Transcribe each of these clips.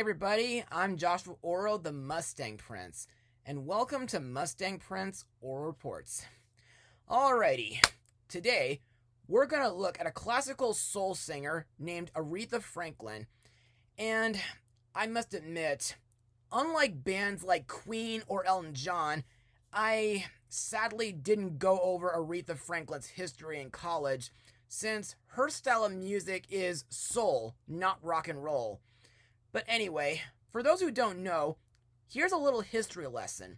everybody, I'm Joshua Orro, the Mustang Prince, and welcome to Mustang Prince Orro Reports. Alrighty, today we're gonna look at a classical soul singer named Aretha Franklin, and I must admit, unlike bands like Queen or Elton John, I sadly didn't go over Aretha Franklin's history in college, since her style of music is soul, not rock and roll. But anyway, for those who don't know, here's a little history lesson.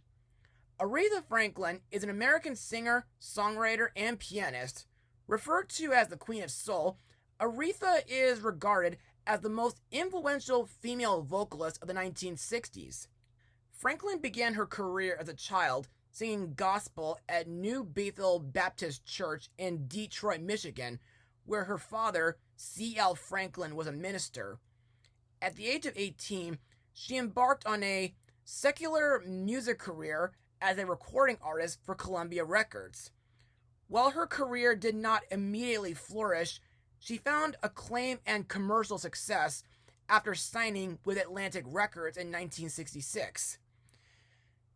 Aretha Franklin is an American singer, songwriter, and pianist. Referred to as the Queen of Soul, Aretha is regarded as the most influential female vocalist of the 1960s. Franklin began her career as a child singing gospel at New Bethel Baptist Church in Detroit, Michigan, where her father, C.L. Franklin, was a minister. At the age of 18, she embarked on a secular music career as a recording artist for Columbia Records. While her career did not immediately flourish, she found acclaim and commercial success after signing with Atlantic Records in 1966.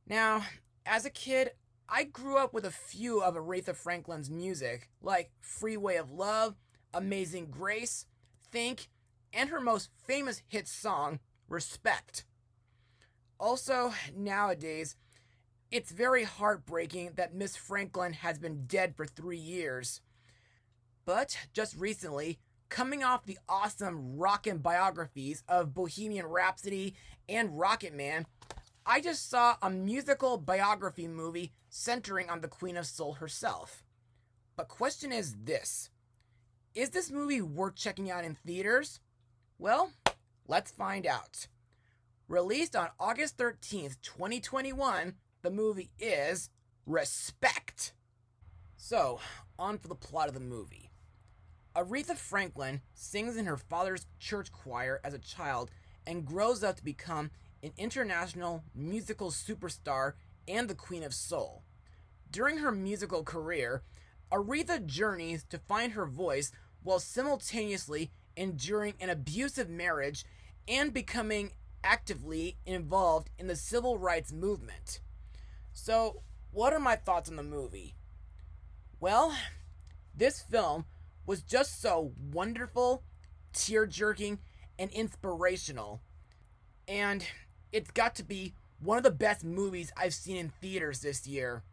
Now, as a kid, I grew up with a few of Aretha Franklin's music, like Freeway of Love, Amazing Grace, Think, and her most famous hit song, Respect. Also, nowadays, it's very heartbreaking that Miss Franklin has been dead for 3 years. But just recently, coming off the awesome rockin' biographies of Bohemian Rhapsody and Rocket Man, I just saw a musical biography movie centering on the Queen of Soul herself. But question is this: is this movie worth checking out in theaters? Well, let's find out. Released on August 13th, 2021, the movie is Respect. So, on for the plot of the movie. Aretha Franklin sings in her father's church choir as a child and grows up to become an international musical superstar and the Queen of Soul. During her musical career, Aretha journeys to find her voice while simultaneously enduring an abusive marriage and becoming actively involved in the civil rights movement. So, what are my thoughts on the movie? Well, this film was just so wonderful, tear-jerking, and inspirational. And it's got to be one of the best movies I've seen in theaters this year.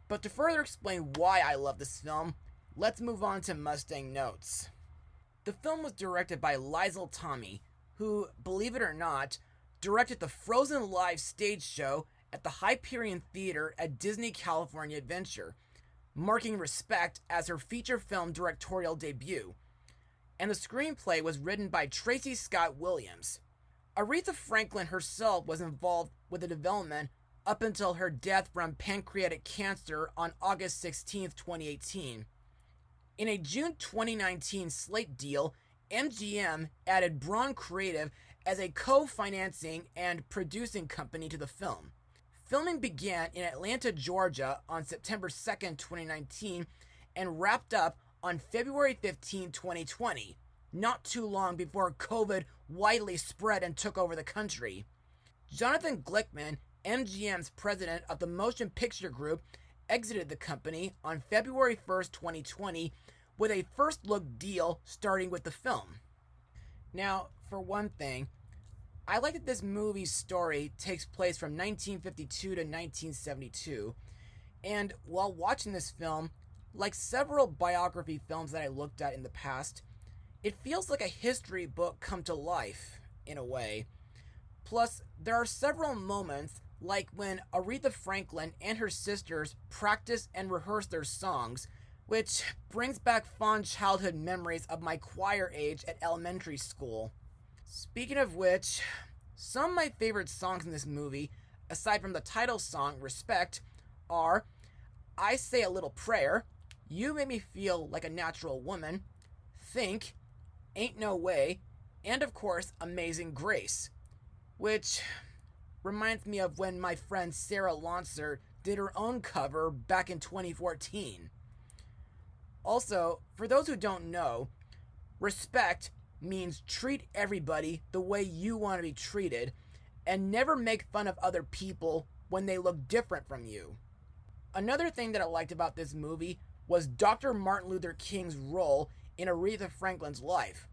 But to further explain why I love this film, let's move on to Mustang notes. The film was directed by Liesl Tommy, who, believe it or not, directed the Frozen Live stage show at the Hyperion Theater at Disney California Adventure, marking Respect as her feature film directorial debut. And the screenplay was written by Tracy Scott Williams. Aretha Franklin herself was involved with the development up until her death from pancreatic cancer on August 16, 2018. In a June 2019 Slate deal, MGM added Braun Creative as a co-financing and producing company to the film. Filming began in Atlanta, Georgia on September 2, 2019 and wrapped up on February 15, 2020, not too long before COVID widely spread and took over the country. Jonathan Glickman, MGM's president of the Motion Picture Group, exited the company on February 1st, 2020, with a first-look deal starting with the film. Now, for one thing, I like that this movie's story takes place from 1952 to 1972, and while watching this film, like several biography films that I looked at in the past, it feels like a history book come to life, in a way. Plus, there are several moments, like when Aretha Franklin and her sisters practice and rehearse their songs, which brings back fond childhood memories of my choir age at elementary school. Speaking of which, some of my favorite songs in this movie, aside from the title song, Respect, are I Say a Little Prayer, You Make Me Feel Like a Natural Woman, Think, Ain't No Way, and of course, Amazing Grace, which reminds me of when my friend Sarah Launcer did her own cover back in 2014. Also, for those who don't know, Respect means treat everybody the way you want to be treated and never make fun of other people when they look different from you. Another thing that I liked about this movie was Dr. Martin Luther King's role in Aretha Franklin's life,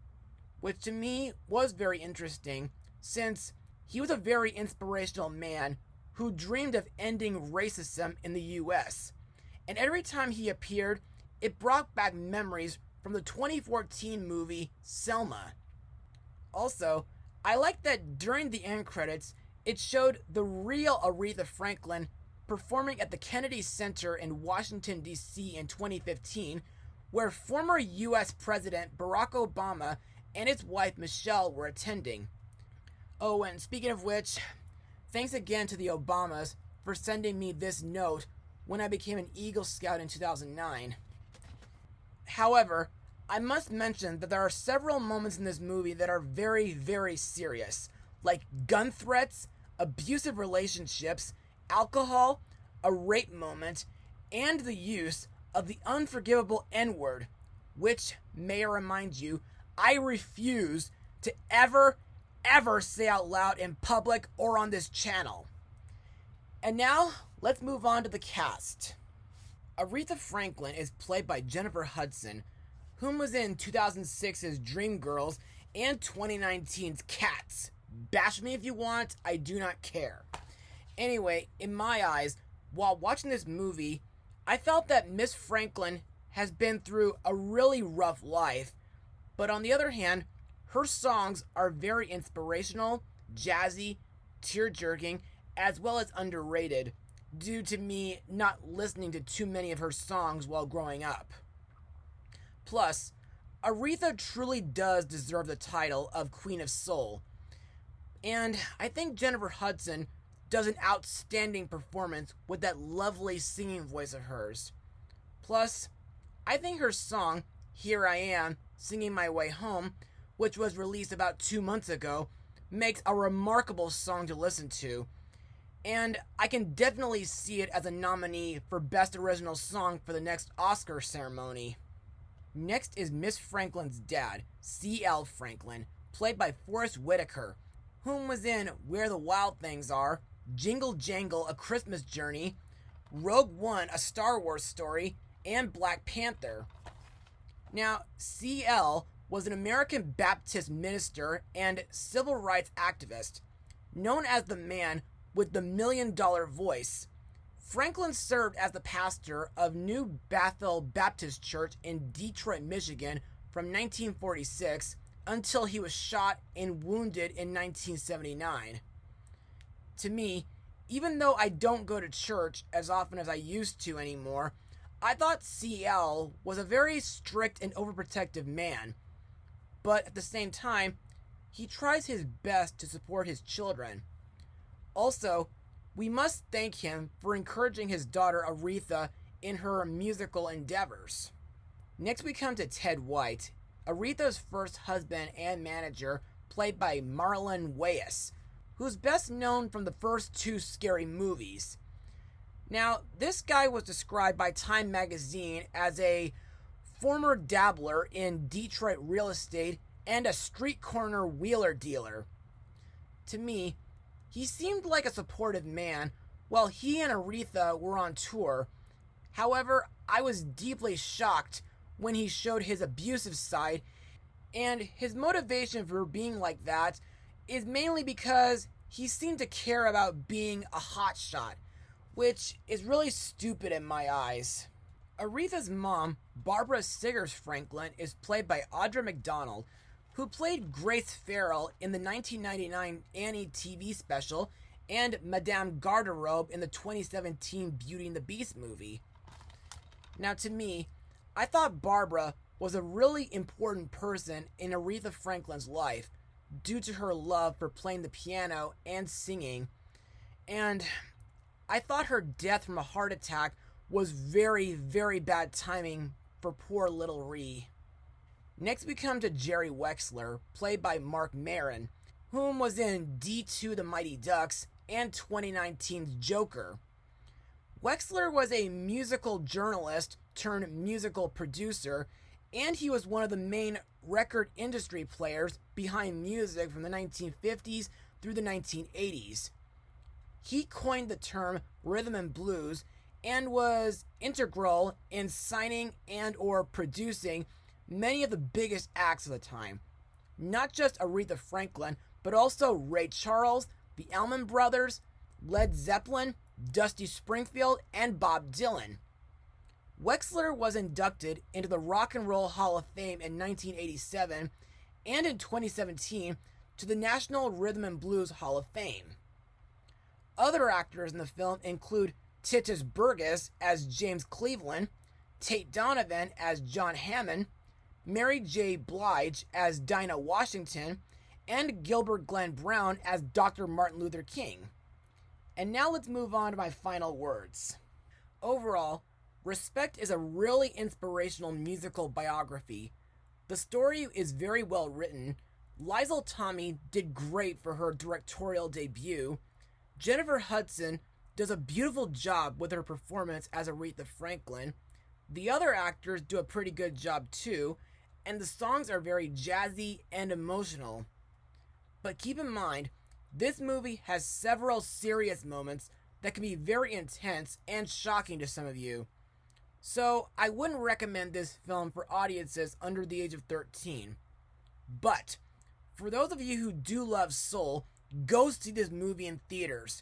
which to me was very interesting since he was a very inspirational man who dreamed of ending racism in the US. And every time he appeared, it brought back memories from the 2014 movie Selma. Also, I liked that during the end credits, it showed the real Aretha Franklin performing at the Kennedy Center in Washington, D.C. in 2015, where former U.S. President Barack Obama and his wife Michelle were attending. Oh, and speaking of which, thanks again to the Obamas for sending me this note when I became an Eagle Scout in 2009. However, I must mention that there are several moments in this movie that are very, very serious, like gun threats, abusive relationships, alcohol, a rape moment, and the use of the unforgivable N-word, which, may I remind you, I refuse to ever say out loud in public or on this channel. And now, let's move on to the cast. Aretha Franklin is played by Jennifer Hudson, whom was in 2006's Dreamgirls and 2019's Cats. Bash me if you want, I do not care. Anyway, in my eyes, while watching this movie, I felt that Miss Franklin has been through a really rough life, but on the other hand, her songs are very inspirational, jazzy, tear-jerking, as well as underrated, due to me not listening to too many of her songs while growing up. Plus, Aretha truly does deserve the title of Queen of Soul, and I think Jennifer Hudson does an outstanding performance with that lovely singing voice of hers. Plus, I think her song, Here I Am, Singing My Way Home, which was released about 2 months ago, makes a remarkable song to listen to, and I can definitely see it as a nominee for Best Original Song for the next Oscar ceremony. Next is Miss Franklin's dad, C.L. Franklin, played by Forrest Whitaker, whom was in Where the Wild Things Are, Jingle Jangle, A Christmas Journey, Rogue One, A Star Wars Story, and Black Panther. Now, C.L. was an American Baptist minister and civil rights activist, known as the man with the $1 million voice. Franklin served as the pastor of New Bethel Baptist Church in Detroit, Michigan from 1946 until he was shot and wounded in 1979. To me, even though I don't go to church as often as I used to anymore, I thought CL was a very strict and overprotective man. But at the same time, he tries his best to support his children. Also, we must thank him for encouraging his daughter Aretha in her musical endeavors. Next we come to Ted White, Aretha's first husband and manager, played by Marlon Wayans, who's best known from the first 2 Scary movies. Now, this guy was described by Time magazine as a former dabbler in Detroit real estate and a street corner wheeler dealer. To me, he seemed like a supportive man while he and Aretha were on tour. However, I was deeply shocked when he showed his abusive side, and his motivation for being like that is mainly because he seemed to care about being a hotshot, which is really stupid in my eyes. Aretha's mom, Barbara Siggers Franklin, is played by Audra McDonald, who played Grace Farrell in the 1999 Annie TV special and Madame Garderobe in the 2017 Beauty and the Beast movie. Now, to me, I thought Barbara was a really important person in Aretha Franklin's life due to her love for playing the piano and singing, and I thought her death from a heart attack was very, very bad timing for poor little Ree. Next we come to Jerry Wexler, played by Mark Maron, whom was in D2 The Mighty Ducks and 2019's Joker. Wexler was a musical journalist turned musical producer and he was one of the main record industry players behind music from the 1950s through the 1980s. He coined the term rhythm and blues and was integral in signing and or producing many of the biggest acts of the time. Not just Aretha Franklin, but also Ray Charles, the Allman Brothers, Led Zeppelin, Dusty Springfield, and Bob Dylan. Wexler was inducted into the Rock and Roll Hall of Fame in 1987 and in 2017 to the National Rhythm and Blues Hall of Fame. Other actors in the film include Titus Burgess as James Cleveland, Tate Donovan as John Hammond, Mary J. Blige as Dinah Washington, and Gilbert Glenn Brown as Dr. Martin Luther King. And now let's move on to my final words. Overall, Respect is a really inspirational musical biography. The story is very well written. Liesl Tommy did great for her directorial debut. Jennifer Hudson does a beautiful job with her performance as Aretha Franklin. The other actors do a pretty good job too, and the songs are very jazzy and emotional. But keep in mind, this movie has several serious moments that can be very intense and shocking to some of you. So I wouldn't recommend this film for audiences under the age of 13. But for those of you who do love soul, go see this movie in theaters.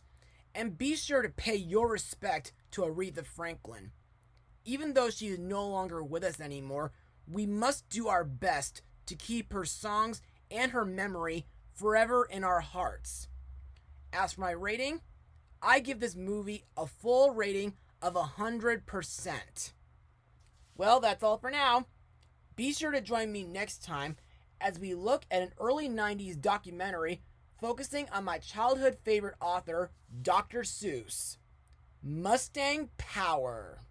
And be sure to pay your respect to Aretha Franklin. Even though she is no longer with us anymore, we must do our best to keep her songs and her memory forever in our hearts. As for my rating, I give this movie a full rating of 100%. Well, that's all for now. Be sure to join me next time as we look at an early 90s documentary focusing on my childhood favorite author, Dr. Seuss. Mustang Power.